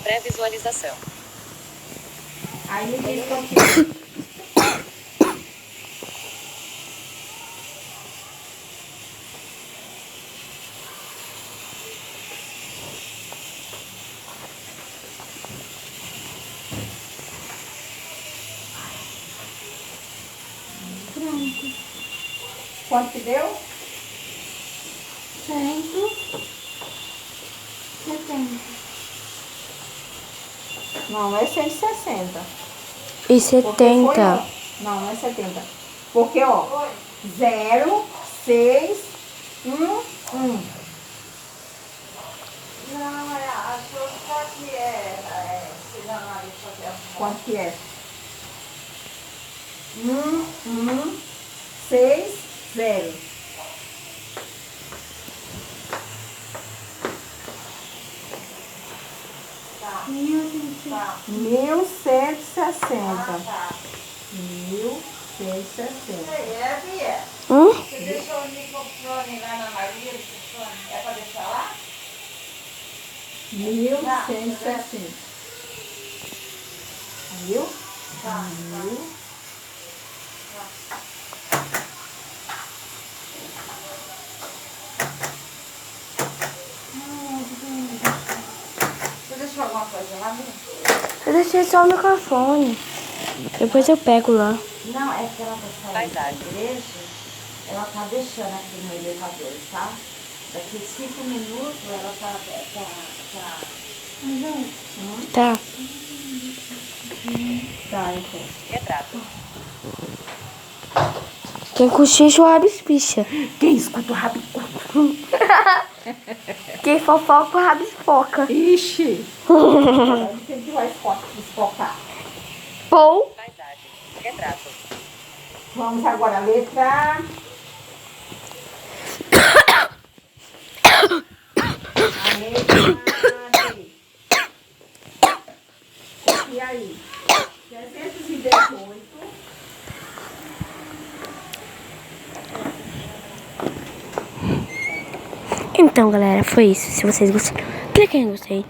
Pré-visualização. Aí me diz quanto. Pronto. Quanto que deu? 170. Não, não é 160. E Porque foi, 70. ó, não é 70. Porque, ó, 0, 6, 1, 1. Não, a sua que se não, Quanto que é? 1, 6, 0. Tá. 1160. Tá. 1160. É, Bia. Hum? Você deixou o microfone lá na Maria? É pra deixar lá? 1160. Viu? Tá. Viu? Você deixou alguma coisa lá, Bia? Eu deixei só o microfone. Depois eu pego lá. Não, é que ela vai sair da igreja, ela tá deixando aqui no elevador, tá? Daqui 5 minutos ela tá. Tá. Tá, então. Retrato. Quem cochicha o rabispicha. Quem escuta o rabicudo? Quem fofoca o rabispoca. Ixi! Agora tem que vai esfocar. Pou. Paisagem. Retrato. Vamos agora a letra. A letra D. E aí? 318. Então, galera, foi isso. Se vocês gostaram, clique em gostei.